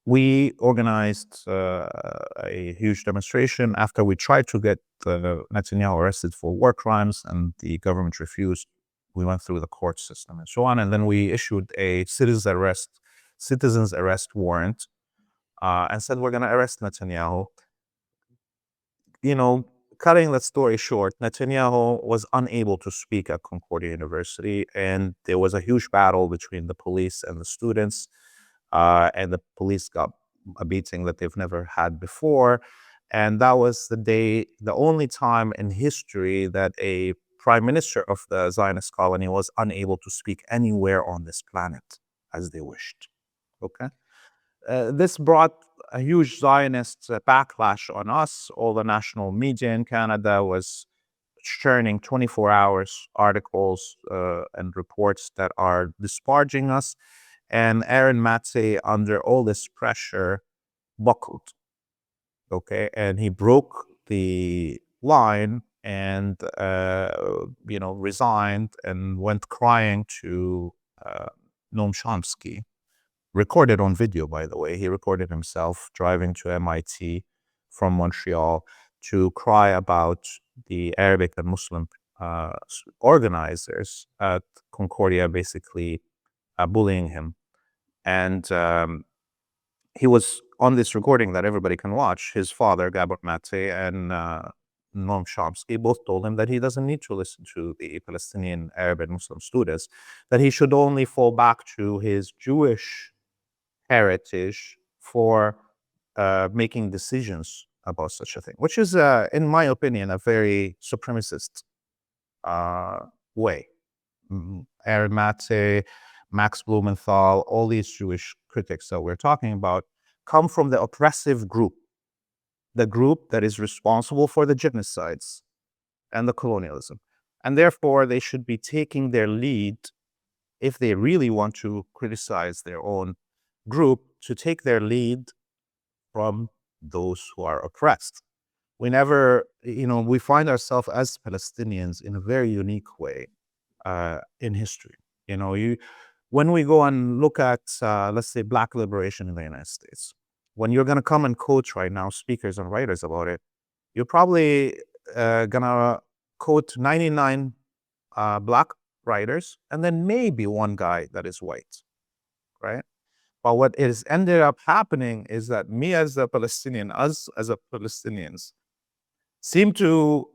Speaker 2: we organized a huge demonstration after we tried to get Netanyahu arrested for war crimes, and the government refused. We went through the court system and so on, and then we issued a citizen's arrest warrant, and said we're going to arrest Netanyahu. You know, cutting that story short, Netanyahu was unable to speak at Concordia University, and there was a huge battle between the police and the students. And the police got a beating that they've never had before. And that was the only time in history that a prime minister of the Zionist colony was unable to speak anywhere on this planet as they wished. Okay? This brought a huge Zionist backlash on us. All the national media in Canada was churning 24 hours articles and reports that are disparaging us. And Aaron Matze, under all this pressure, buckled. Okay, and he broke the line and resigned and went crying to Noam Chomsky. Recorded on video, by the way. He recorded himself driving to MIT from Montreal to cry about the Arabic and Muslim organizers at Concordia basically bullying him. And he was on this recording that everybody can watch. His father, Gabor Mate, and Noam Chomsky both told him that he doesn't need to listen to the Palestinian Arab and Muslim students, that he should only fall back to his Jewish heritage for making decisions about such a thing, which is, in my opinion, a very supremacist way. Aaron Matze, Max Blumenthal, all these Jewish critics that we're talking about come from the oppressive group, the group that is responsible for the genocides and the colonialism. And therefore, they should be taking their lead, if they really want to criticize their own group, to take their lead from those who are oppressed. We find ourselves as Palestinians in a very unique way in history. When we go and look at, let's say, Black liberation in the United States, when you're going to come and quote right now speakers and writers about it, you're probably going to quote 99 Black writers and then maybe one guy that is white, right? But what is ended up happening is that me as a Palestinian, us as a Palestinians, seem to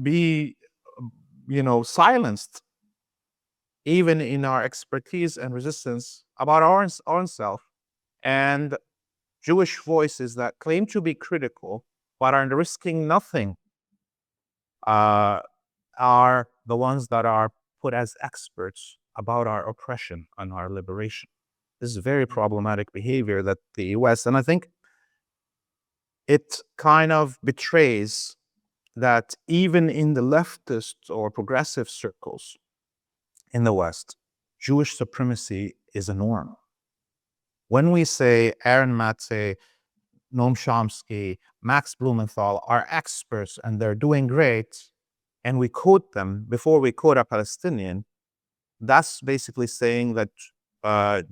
Speaker 2: be, silenced even in our expertise and resistance about our own self. And Jewish voices that claim to be critical but are risking nothing are the ones that are put as experts about our oppression and our liberation. This is very problematic behavior that the US, and I think it kind of betrays that even in the leftist or progressive circles in the West, Jewish supremacy is a norm. When we say Aaron Matze, Noam Chomsky, Max Blumenthal are experts and they're doing great, and we quote them before we quote a Palestinian, that's basically saying that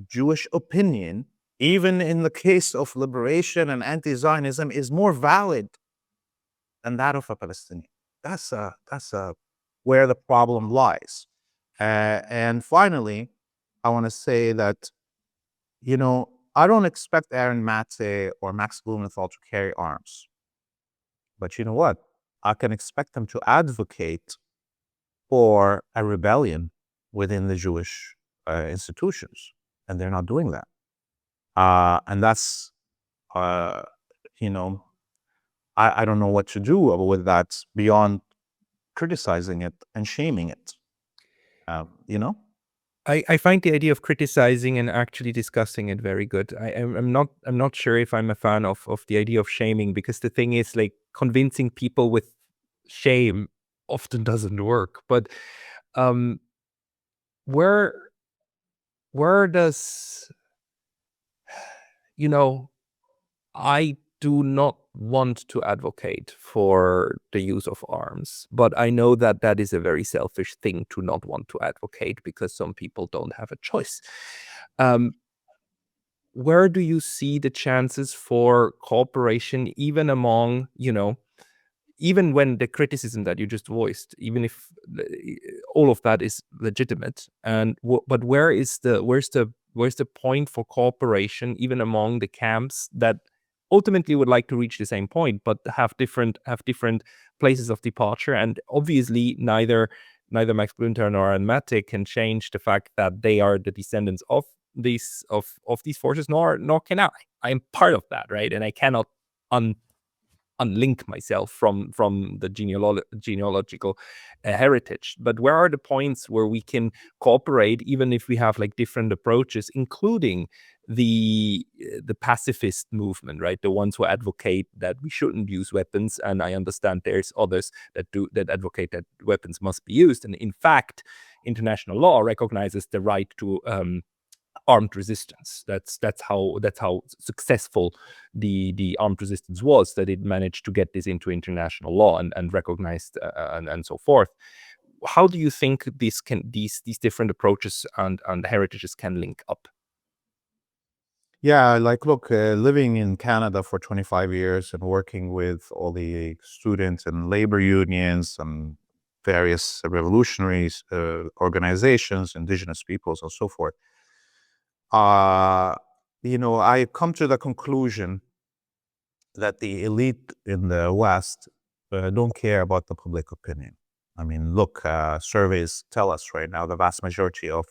Speaker 2: Jewish opinion, even in the case of liberation and anti-Zionism, is more valid than that of a Palestinian. That's where the problem lies. And finally, I want to say that, I don't expect Aaron Matze or Max Blumenthal to carry arms. But you know what? I can expect them to advocate for a rebellion within the Jewish institutions. And they're not doing that. And that's, I don't know what to do with that beyond criticizing it and shaming it,
Speaker 1: I find the idea of criticizing and actually discussing it very good. I'm not sure if I'm a fan of the idea of shaming, because the thing is, like, convincing people with shame often doesn't work. But um, where does, you know, I do not want to advocate for the use of arms, but I know that that is a very selfish thing to not want to advocate, because some people don't have a choice. Um, where do you see the chances for cooperation, even among, even when the criticism that you just voiced, even if all of that is legitimate, and but where's the point for cooperation, even among the camps that ultimately would like to reach the same point, but have different places of departure? And obviously, neither Max Blunther nor Matic can change the fact that they are the descendants of these forces, nor can I. I'm part of that, right? And I cannot unlink myself from the genealogical heritage. But where are the points where we can cooperate, even if we have like different approaches, including the pacifist movement, right? The ones who advocate that we shouldn't use weapons, and I understand there's others that advocate that weapons must be used. And in fact, international law recognizes the right to armed resistance. That's how successful the armed resistance was, that it managed to get this into international law and recognized, and so forth. How do you think these different approaches and heritages can link up?
Speaker 2: Yeah, like, look, living in Canada for 25 years and working with all the students and labor unions and various revolutionaries, organizations, indigenous peoples, and so forth, uh, I come to the conclusion that the elite in the West don't care about the public opinion. I mean, look, surveys tell us right now the vast majority of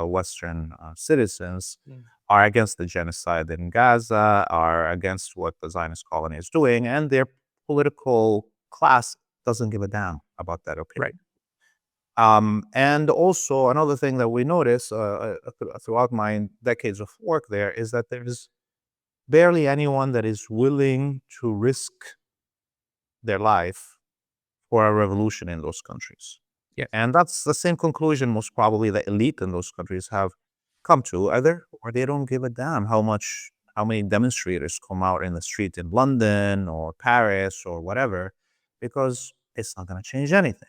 Speaker 2: Western citizens are against the genocide in Gaza, are against what the Zionist colony is doing, and their political class doesn't give a damn about that opinion. And also, another thing that we notice throughout my decades of work there is that there's barely anyone that is willing to risk their life for a revolution in those countries.
Speaker 1: Yeah.
Speaker 2: And that's the same conclusion most probably the elite in those countries have come to, either, or they don't give a damn how many demonstrators come out in the street in London or Paris or whatever, because it's not going to change anything.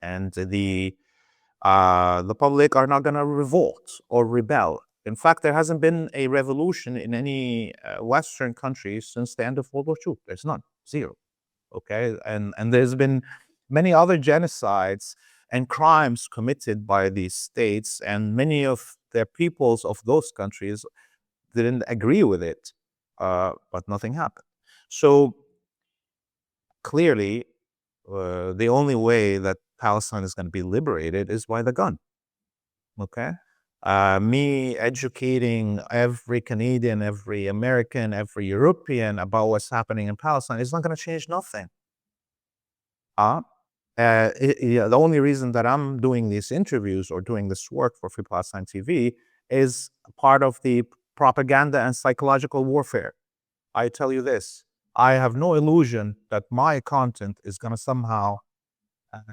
Speaker 2: And the public are not going to revolt or rebel. In fact, there hasn't been a revolution in any Western country since the end of World War II. There's none, zero. Okay, and there's been many other genocides and crimes committed by these states, and many of their peoples of those countries didn't agree with it, but nothing happened. So clearly, the only way that Palestine is going to be liberated is by the gun. Okay. Me educating every Canadian, every American, every European about what's happening in Palestine is not going to change nothing. The only reason that I'm doing these interviews or doing this work for Free Palestine TV is part of the propaganda and psychological warfare. I tell you this, I have no illusion that my content is going to somehow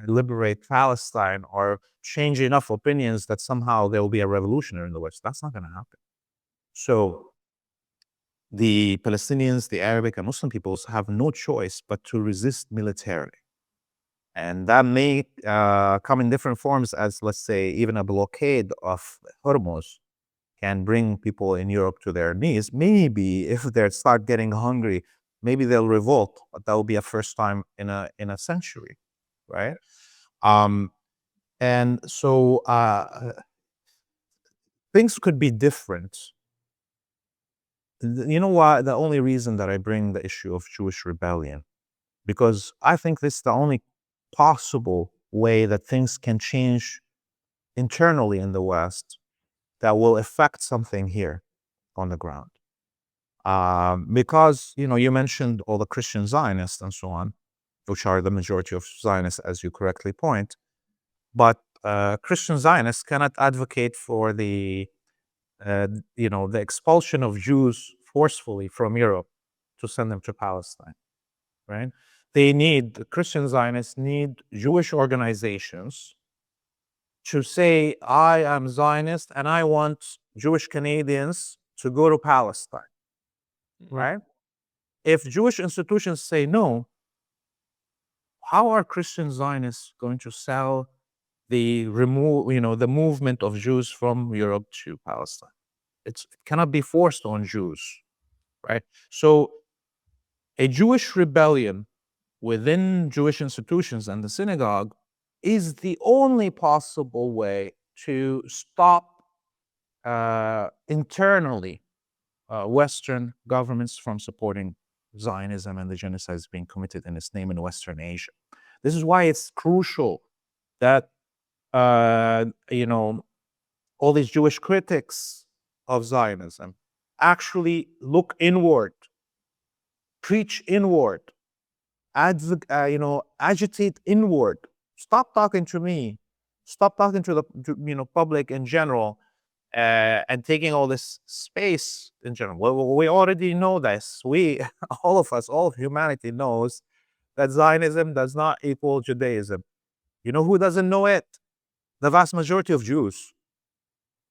Speaker 2: liberate Palestine or change enough opinions that somehow there will be a revolution in the West. That's not going to happen. So the Palestinians, the Arabic and Muslim peoples have no choice but to resist militarily. And that may come in different forms, as, let's say, even a blockade of Hormuz can bring people in Europe to their knees. Maybe if they start getting hungry, maybe they'll revolt, but that will be a first time in a century, right? And so things could be different. You know why? The only reason that I bring the issue of Jewish rebellion, because I think this is the only possible way that things can change internally in the West that will affect something here on the ground. Because, you mentioned all the Christian Zionists and so on, which are the majority of Zionists, as you correctly point. But Christian Zionists cannot advocate for the expulsion of Jews forcefully from Europe to send them to Palestine, right? The Christian Zionists need Jewish organizations to say, I am Zionist and I want Jewish Canadians to go to Palestine, right? If Jewish institutions say no, how are Christian Zionists going to sell the movement of Jews from Europe to Palestine? It cannot be forced on Jews, right? So a Jewish rebellion within Jewish institutions and the synagogue is the only possible way to stop internally Western governments from supporting Zionism and the genocides being committed in its name in Western Asia. This is why it's crucial that all these Jewish critics of Zionism actually look inward, preach inward, agitate inward. Stop talking to me. Stop talking to the public in general, and taking all this space in general. Well, we already know this. All of humanity knows that Zionism does not equal Judaism. You know who doesn't know it? The vast majority of Jews.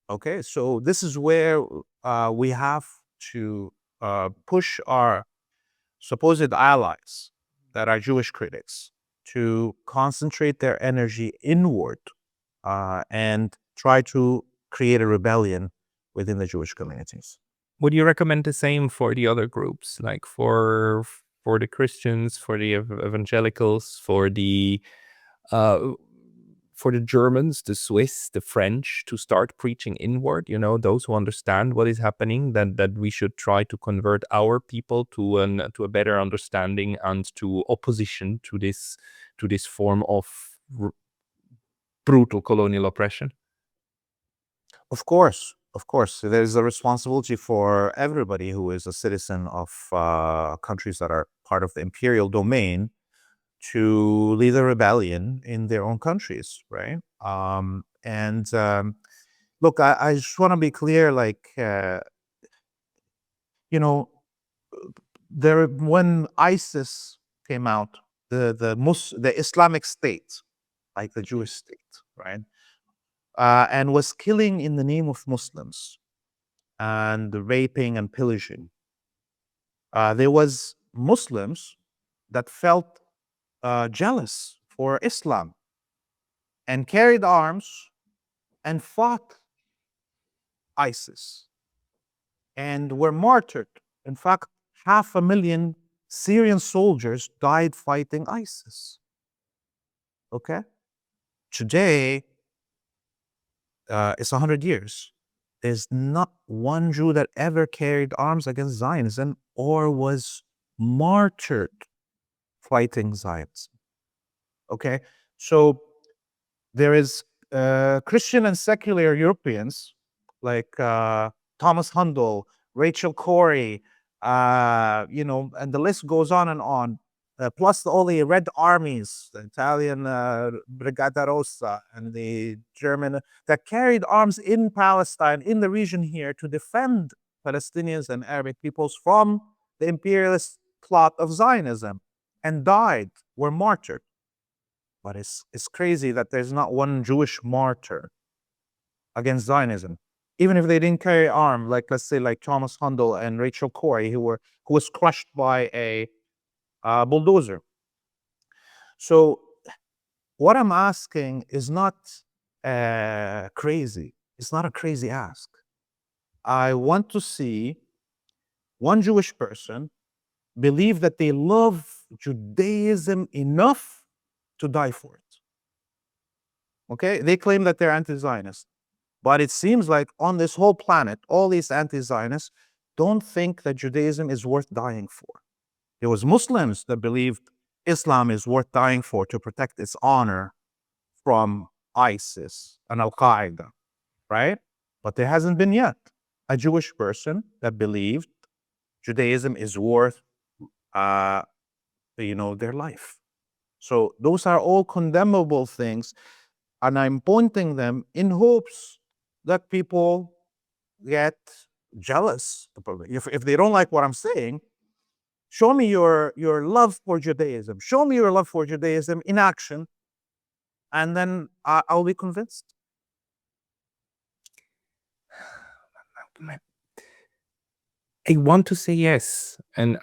Speaker 2: Okay, so this is where we have to push our supposed allies that are Jewish critics to concentrate their energy inward and try to create a rebellion within the Jewish communities.
Speaker 1: Would you recommend the same for the other groups, like for the Christians, for the evangelicals, for the Germans, the Swiss, the French, to start preaching inward? Those who understand what is happening, that we should try to convert our people to a better understanding and to opposition to this form of brutal colonial oppression.
Speaker 2: Of course, there's a responsibility for everybody who is a citizen of countries that are part of the imperial domain to lead a rebellion in their own countries, right? Look, I just want to be clear, when ISIS came out, the Islamic State, like the Jewish state, right? And was killing in the name of Muslims and raping and pillaging. There was Muslims that felt jealous for Islam and carried arms and fought ISIS and were martyred. In fact, 500,000 Syrian soldiers died fighting ISIS. Okay? Today, it's 100 years. There's not one Jew that ever carried arms against Zionism or was martyred fighting Zionism. Okay? So there is Christian and secular Europeans like Thomas Hundel, Rachel Corrie, and the list goes on and on. Plus all the Red Armies, the Italian Brigata Rossa and the German, that carried arms in Palestine, in the region here, to defend Palestinians and Arabic peoples from the imperialist plot of Zionism, and died, were martyred. But it's crazy that there's not one Jewish martyr against Zionism, even if they didn't carry arm, like let's say like Thomas Hundel and Rachel Corrie, who was crushed by a bulldozer. So what I'm asking is not crazy. It's not a crazy ask. I want to see one Jewish person believe that they love Judaism enough to die for it. Okay? They claim that they're anti-Zionist. But it seems like on this whole planet, all these anti-Zionists don't think that Judaism is worth dying for. There was Muslims that believed Islam is worth dying for to protect its honor from ISIS and Al-Qaeda, right? But there hasn't been yet a Jewish person that believed Judaism is worth, their life. So those are all condemnable things. and I'm pointing them in hopes that people get jealous. If they don't like what I'm saying, show me your love for Judaism. Show me your love for Judaism in action, and then I'll be convinced.
Speaker 1: I want to say yes, and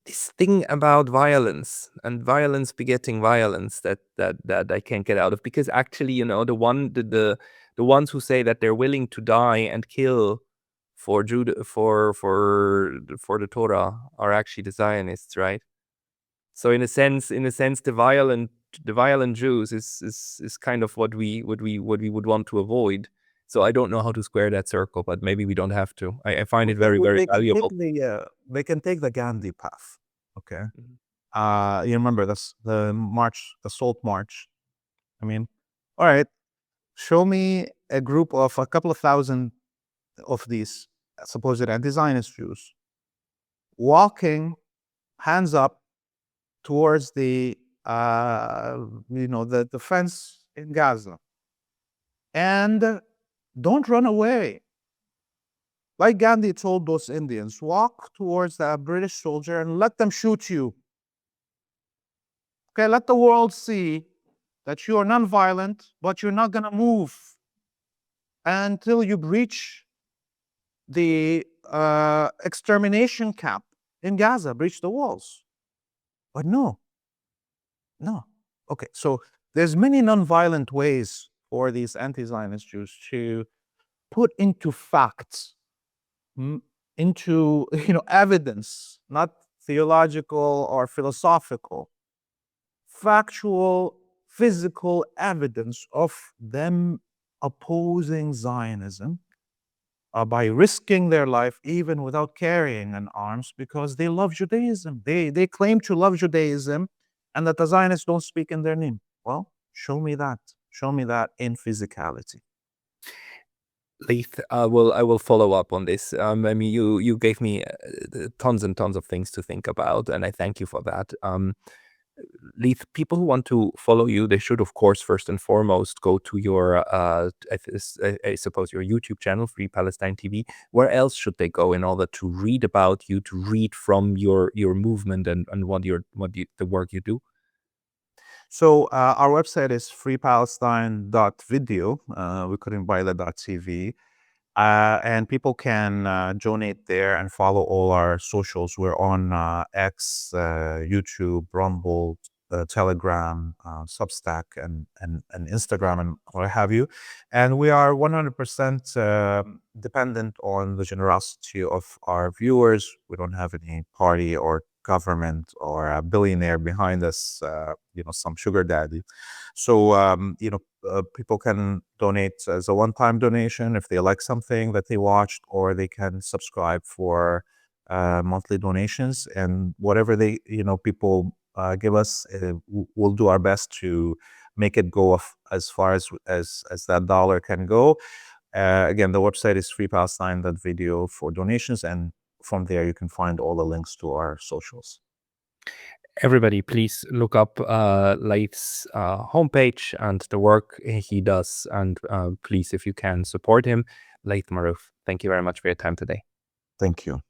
Speaker 1: this thing about violence and violence begetting violence that I can't get out of, because actually, the ones who say that they're willing to die and kill for Judah for the Torah are actually the Zionists, right? So in a sense, the violent Jews is kind of what we would want to avoid. So I don't know how to square that circle, but maybe we don't have to. I find it very, very valuable.
Speaker 2: They can take the Gandhi path. Okay.
Speaker 1: Mhm.
Speaker 2: You remember this, the march, the Salt March. I mean, all right, show me a group of a couple of thousand of these supposed anti-Zionist Jews walking hands up towards the the fence in Gaza, and don't run away. Like Gandhi told those Indians, walk towards that British soldier and let them shoot you. Okay, let the world see that you are nonviolent, but you're not going to move until you breach the extermination camp in Gaza, breach the walls. But no. Okay, so there's many nonviolent ways for these anti-Zionist Jews to put into facts, into evidence, not theological or philosophical, factual, physical evidence of them opposing Zionism by risking their life even without carrying an arms because they love Judaism. They claim to love Judaism and that the Zionists don't speak in their name. Well, show me that. Show me that in physicality.
Speaker 1: Leith, I will follow up on this. I mean, you gave me tons and tons of things to think about, and I thank you for that. Leith, people who want to follow you, they should, of course, first and foremost, go to your, I suppose, your YouTube channel, Free Palestine TV. Where else should they go in order to read about you, to read from your movement and the work you do?
Speaker 2: So our website is freepalestine.video. We couldn't buy the .tv. And people can donate there and follow all our socials. We're on X, YouTube, Rumble, Telegram, Substack, and Instagram, and what have you. And we are 100% dependent on the generosity of our viewers. We don't have any party or government or a billionaire behind us, some sugar daddy. So, people can donate as a one-time donation if they like something that they watched, or they can subscribe for monthly donations. And whatever people give us, we'll do our best to make it go as far as that dollar can go. Again, the website is freepalestine.video for donations, and from there you can find all the links to our socials.
Speaker 1: Everybody, please look up Leith's homepage and the work he does, and please, if you can, support him. Leith Marouf, thank you very much for your time today.
Speaker 2: Thank you.